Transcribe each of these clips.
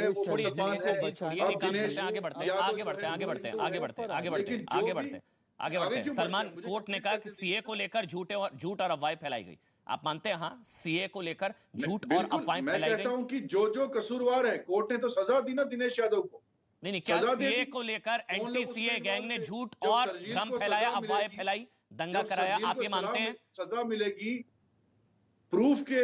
है, वो छोड़िए मुसलमान है। छोड़िए अब निकाल दिनेश आगे बढ़ते हैं, यादव आगे जो बढ़ते है हैं, आगे वो बढ़ते हैं, हिंदू आगे है। बढ़ते हैं, आगे बढ़ते हैं, लेकिन जो आगे भी बढ़ते हैं, आगे बढ़ते आगे हैं। क्यों बढ़ते सलमान हैं? मुझे कोर्ट ने कंप्लीट कहा कि करने सीए को दीजिए। लेकर झूठ और अफवाहें फैलाई गई। आप मानते हैं? हाँ, सीए को लेकर झूठ और बिल्कुल, अफवाहें मैं फैलाई कहता गई। हूं कि जो कसूरवार है, कोर्ट ने तो सजा दी ना दिनेश यादव को, नहीं नहीं, क्या सजा दे सीए दी। को लेकर कौन एंटी लोग उसमें सीए गैंग इन्वॉल्व ने थे? झूठ जब और शर्जील भ्रम को फैलाया, सजा अफवाहें मिलेगी, फैलाई, दंगा जब कराया, शर्जील आप को ये मानते हैं? सजा मिलेगी प्रूफ के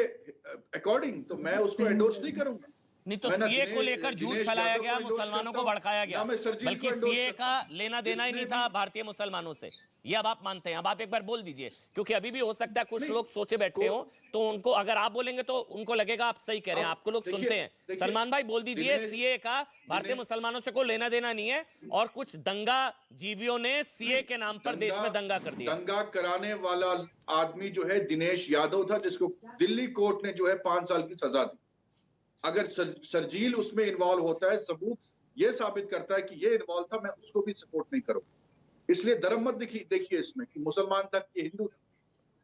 अकॉर्डिंग, तो मैं उसको एंडोर्स नहीं करूंगा। नहीं तो मैं ना सीए को लेकर झूठ दिनेश फैलाया यादव को गया, एंडोर्स मुसलमानों करता को हूं, भड़काया ना गया, मैं शर्जील को बल्कि एंडोर्स सीए करता का हूं। लेना देना ही नहीं जिसने था भी भारतीय मुसलमानों से। ये अब आप मानते हैं? अब आप एक बार बोल दीजिए, क्योंकि अभी भी हो सकता है कुछ नहीं लोग सोचे बैठे हो, तो उनको अगर आप बोलेंगे तो उनको लगेगा आप सही कह रहे हैं, अब आपको लोग देखिए सुनते हैं। देखिए सलमान भाई बोल दीजिए, दिनेश सीए का भारतीय दिनेश मुसलमानों से कोई लेना देना नहीं है, और कुछ दंगा जीवियों ने सीए के नाम पर देश में दंगा कर दिया। दंगा कराने वाला आदमी जो है दिनेश यादव था, जिसको दिल्ली कोर्ट ने जो है 5 साल की सजा दी। अगर शर्जील उसमें इन्वॉल्व होता है, सबूत ये साबित करता है कि ये इन्वॉल्व था, मैं उसको भी सपोर्ट नहीं करूंगा। इसलिए धर्म मत देखिए इसमें कि मुसलमान था कि हिंदू था।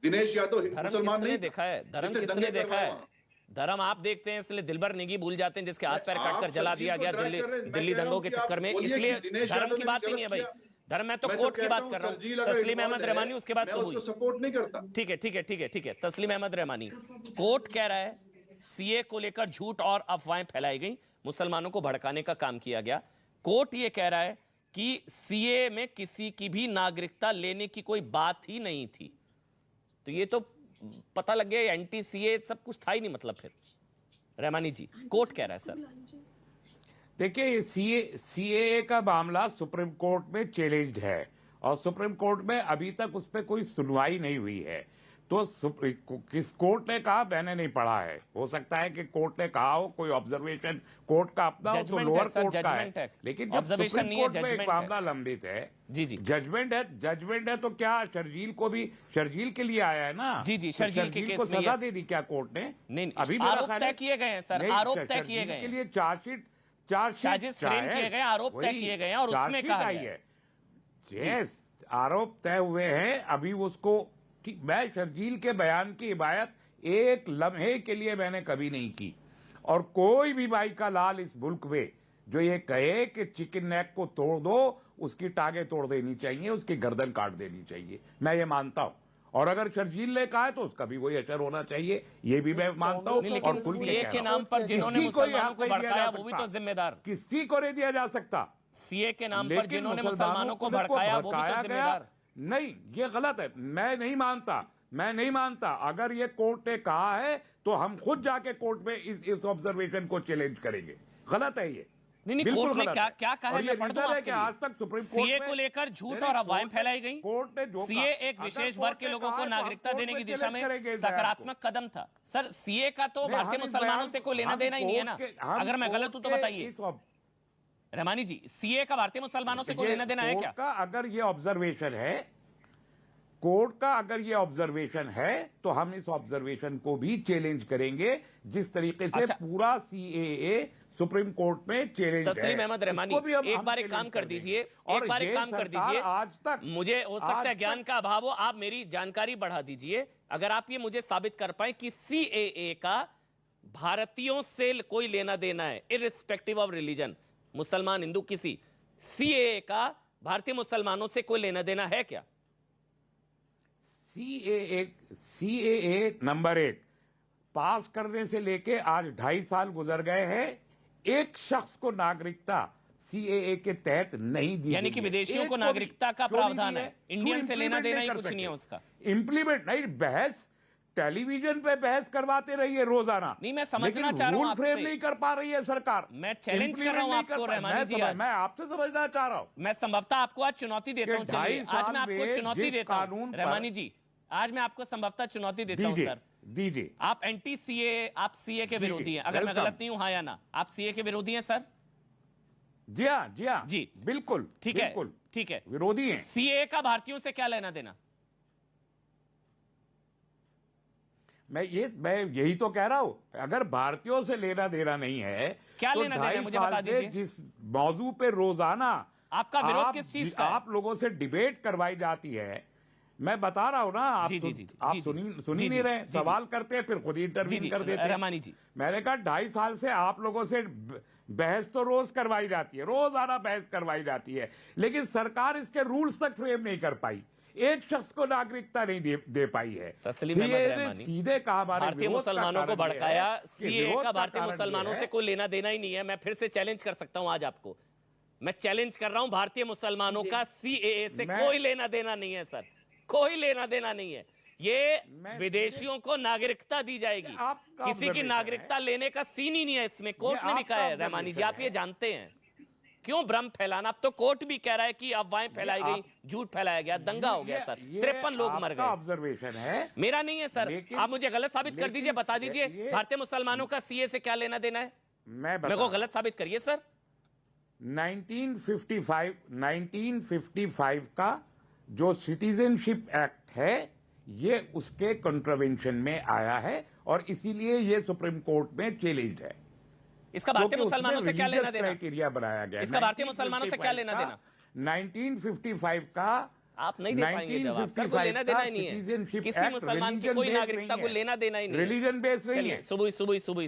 दिनेश यादव धर्म मुसलमान किसने नहीं देखा है? धर्म जिसने किसने दंगे देखा करवाए है? वहां। धर्म आप देखते हैं, इसलिए दिलबर नेगी भूल जाते हैं, जिसके हाथ पैर आप काटकर जला शर्जील दिया को गया ड्रैग कर रहे हैं। मैं दिल्ली कह रहा दंगों हूं के कि आप चक्कर में। बोलिए इसलिए कि दिनेश धर्म यादव की ने बात ही गलत नहीं है भाई, किया। धर्म मैं तो मैं कोर्ट की कहता बात हूं कर रहा हूं। शर्जील अगर तस्लीम इन्वॉल्व अहमद है, रहमानी उसके बाद मैं शुभ उसको हुई। सपोर्ट नहीं करता। ठीक है, ठीक है, ठीक है, ठीक है। तस्लीम अहमद रहमानी, कोर्ट कह रहा है सीए को लेकर झूठ और अफवाहें फैलाई गई, मुसलमानों को भड़काने का काम किया गया। कोर्ट यह कह रहा है कि सीए में किसी की भी नागरिकता लेने की कोई बात ही नहीं थी। तो ये तो पता लग गया एंटी सीए सब कुछ था ही नहीं, मतलब फिर रहमानी जी, कोर्ट कह रहा है सर। देखिए, सीएए का मामला सुप्रीम कोर्ट में चैलेंज्ड है और सुप्रीम कोर्ट में अभी तक उस पर कोई सुनवाई नहीं हुई है। तो किस कोर्ट ने कहा, मैंने नहीं पढ़ा है, हो सकता है कि कोर्ट ने कहा हो, कोई ऑब्जर्वेशन कोर्ट का अपना हो तो लोअर कोर्ट का है। लेकिन जब सुप्रीम कोर्ट में एक मामला लंबित है, जी जी, जजमेंट है तो क्या शर्जील को भी, शर्जील के लिए आया है ना? जी जी, शर्जील के केस को में सजा दे दी क्या कोर्ट ने? नहीं, अभी आरोप तय किए गए हैं सर, आरोप तय किए गए के हैं, लिए चार्जशीट फ्रेम किए गए, आरोप तय किए गए हैं, और उसमें कहा गया है यस, आरोप तय हुए हैं। अभी उसको कि मैं शर्जील के बयान की हिमायत एक लम्हे के लिए मैंने कभी नहीं की, और कोई भी भाई का लाल इस मुल्क में जो ये कहे कि चिकन नेक को तोड़ दो, उसकी टांगें तोड़ देनी चाहिए, उसकी गर्दन काट देनी चाहिए, मैं ये मानता हूं। और अगर शर्जील ने कहा है तो उसका भी वही असर होना चाहिए, ये भी मैं मानता हूं। लेकिन सीए के नाम पर जिन्होंने मुसलमानों को भड़काया वो भी तो जिम्मेदार, किसी को नहीं दिया जा सकता। सीए के नाम पर जिन्होंने मुसलमानों को भड़काया वो भी तो जिम्मेदार नहीं, ये गलत है, मैं नहीं मानता। अगर ये कोर्ट ने कहा है तो हम खुद जाके कोर्ट में इस ऑब्जर्वेशन को चैलेंज करेंगे। गलत है ये। नहीं, कोर्ट ने क्या कहा है, मैं पढ़ दूं आपके लिए। आज तक सुप्रीम कोर्ट सीए को लेकर झूठ और अफवाहें फैलाई गई। कोर्ट ने जो सीए एक विशेष वर्ग के लोगों को नागरिकता देने की दिशा में सकारात्मक कदम था। सर, सीए का तो भारतीय मुसलमानों से कोई लेना देना ही नहीं है ना? अगर मैं गलत हूं तो बताइए रहमानी जी, सीए का भारतीय मुसलमानों से कोई लेना देना है क्या? अगर ये ऑब्जर्वेशन है, कोर्ट का अगर ये ऑब्जर्वेशन है तो हम इस ऑब्जर्वेशन को भी चैलेंज करेंगे, जिस तरीके से पूरा सीएए सुप्रीम कोर्ट में चैलेंज है। तस्लीम अहमद रहमानी, एक बार एक काम कर दीजिए, आज तक मुझे हो सकता है ज्ञान का अभाव हो, आप मेरी जानकारी बढ़ा दीजिए। अगर आप ये मुझे साबित कर पाए कि सीएए का भारतीयों से कोई लेना देना है, इररिस्पेक्टिव ऑफ रिलीजन, मुसलमान हिंदू किसी, सीएए का भारतीय मुसलमानों से कोई लेना देना है क्या? सीएए नंबर 1 पास करने से लेके आज 2.5 साल गुजर गए हैं, एक शख्स को नागरिकता सीएए के तहत नहीं दी, यानी कि विदेशियों को नागरिकता का प्रावधान है, इंडियन से लेना देना ही कुछ नहीं है उसका। इंप्लीमेंट नहीं, बहस टेलीविजन पे बहस करवाते रहिए रोजाना। नहीं, मैं समझना चाह रहा हूं, रूल फ्रेम नहीं कर पा रही है सरकार। मैं चैलेंज कर रहा हूं आपको रहमानी जी, मैं आपसे समझना चाह रहा हूं। मैं संभवतः आपको आज चुनौती देता हूं। चलिए, आज मैं आपको चुनौती देता हूं रहमानी जी, आज मैं आपको संभवतः चुनौती देता हूं सर। दीजिए। आप एंटी सीए, आप सीए के विरोधी हैं, अगर मैं गलत नहीं हूं, हाँ या ना? आप सीए के विरोधी हैं सर? जी हाँ जी, बिल्कुल ठीक है, विरोधी हैं। सीए का भारतीयों से क्या लेना देना? मैं यही तो कह रहा हूं, अगर भारतीयों से लेना देना नहीं है, क्या तो लेना देना है मुझे बता दीजिए। जिस मौजू पे रोजाना आपका विरोध किस चीज का है? आप लोगों से डिबेट करवाई जाती है, मैं बता रहा हूं ना, आप सुन ही नहीं रहे, सवाल करते हैं फिर खुद ही इंटरव्यू कर देते हैं। रहमानी जी, मैंने कहा 2.5 साल से आप लोगों से बहस तो रोज करवाई जाती है, रोजाना बहस करवाई जाती है, लेकिन सरकार इसके रूल्स तक फ्रेम नहीं कर पाई, एक शख्स को नागरिकता नहीं दे पाई है। तस्लीम अहमद रहमानी, सीधे कहा भारतीय मुसलमानों को भड़काया। सीएए का भारतीय मुसलमानों से कोई लेना देना ही नहीं है। मैं फिर से चैलेंज कर सकता हूं आज आपको, मैं चैलेंज कर रहा हूं, भारतीय मुसलमानों का सीएए से कोई लेना देना नहीं है सर, कोई लेना देना नहीं है। ये विदेशियों को नागरिकता दी जाएगी, किसी की नागरिकता लेने का सीन ही नहीं है इसमें। कोर्ट ने भी कहा है रहमानी जी, आप ये जानते हैं। क्यों भ्रम फैलाना? अब तो कोर्ट भी कह रहा है कि अफवाहें फैलाई गई, झूठ फैलाया गया, दंगा हो गया सर, 53 लोग मर गए। ऑब्जर्वेशन है, मेरा नहीं है सर, आप मुझे गलत साबित कर दीजिए, बता दीजिए भारतीय मुसलमानों का सीए से क्या लेना देना है, मेरे को गलत साबित करिए सर। 1955 का जो सिटीजनशिप एक्ट है ये उसके कंट्रावेंशन में आया है और इसीलिए ये सुप्रीम कोर्ट में चैलेंज है। इसका भारतीय मुसलमानों से क्या लेना देना? क्राइटेरिया बनाया गया, इसका भारतीय मुसलमानों से क्या लेना देना? 1955 का आप नहीं दे पाएंगे जवाब सर, कोई लेना देना ही नहीं है, किसी मुसलमान की कोई नागरिकता को लेना देना ही नहीं है, रिलीजन बेस्ड नहीं है। सुबह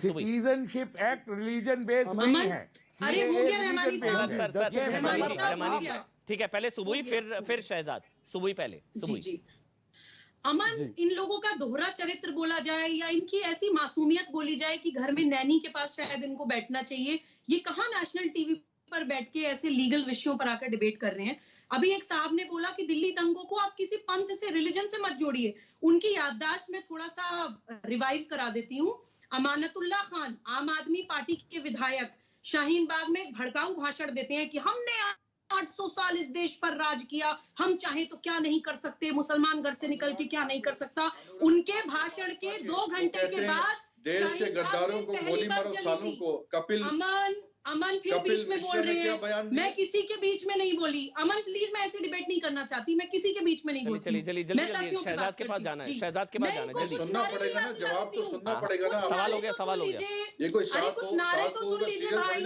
सिटीजनशिप एक्ट रिलीजन बेस्ड नहीं है। अरे हो गया रहमानी साहब, रहमानी साहब ठीक है, पहले सुबह फिर शहजाद, सुबह पहले सुबह। अमन, इन लोगों का दोहरा चरित्र बोला जाए या इनकी ऐसी मासूमियत बोली जाए कि घर में नैनी के पास शायद इनको बैठना चाहिए, ये कहाँ नेशनल टीवी पर बैठ के ऐसे लीगल विषयों पर आकर डिबेट कर रहे हैं। अभी एक साहब ने बोला कि दिल्ली दंगों को आप किसी पंथ से, रिलीजन से मत जोड़िए। उनकी याददाश्त में थोड़ा सा रिवाइव करा देती हूँ। अमानतुल्लाह खान, आम आदमी पार्टी के विधायक, शाहीन बाग में एक भड़काऊ भाषण देते हैं कि हमने 800 साल इस देश पर राज किया, हम चाहे तो क्या नहीं कर सकते, मुसलमान घर से निकल के क्या नहीं कर सकता। उनके भाषण के 2 घंटे के बाद देश के गद्दारों को गोली मारो, सालों को कपिल अमन फिर बीच में बोल रहे हैं, मैं किसी के बीच में नहीं बोली। अमन प्लीज, मैं ऐसे डिबेट नहीं करना चाहती, मैं किसी के बीच में नहीं बोलती। चलिए शहजाद के पास जाना है, शहजाद के पास जाना है, जल्दी सुनना पड़ेगा ना, जवाब तो सुनना पड़ेगा ना। सवाल हो गया ये कोई कुछ नारे तो सुन लीजिए भाई।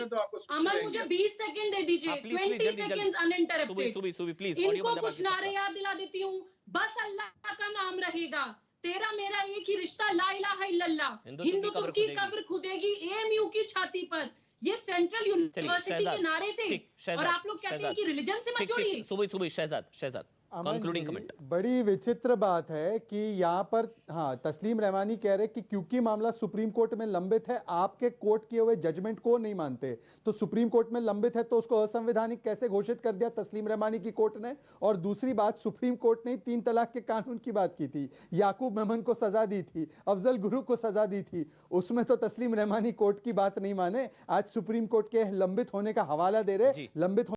अमन मुझे 20 सेकंड दे दीजिए, 20 सेकंड्स अनइंटरप्टेड। सुबह प्लीज, इनको कुछ नारे याद दिला देती हूँ। बस अल्लाह का नाम रहेगा, तेरा मेरा एक ही रिश्ता, ला इलाहा इल्लल्लाह, हिंदुत्व की कब्र खुदेगी एएमयू की छाती पर। ये सेंट्रल यूनिवर्सिटी के नारे थे और आप लोग कहते हैं कि रिलीजन से मत जोड़िए। सुबह शहजाद कंक्लूडिंग कमेंट। बड़ी विचित्र बात है कि यहाँ पर तस्लीम रहमानी कह रहे कि क्योंकि मामला सुप्रीम कोर्ट में लंबित है, आपके कोर्ट किए हुए जजमेंट को नहीं मानते, तो सुप्रीम कोर्ट में लंबित है तो उसको असंवैधानिक कैसे घोषित कर दिया तस्लीम रहमानी की कोर्ट ने। और दूसरी बात, सुप्रीम कोर्ट ने 3 तलाक के कानून की बात की थी, याकूब मेमन को सजा दी थी, अफजल गुरु को सजा दी थी, उसमें तो तस्लीम रहमानी कोर्ट की बात नहीं माने। आज सुप्रीम कोर्ट के लंबित होने का हवाला दे रहे, लंबित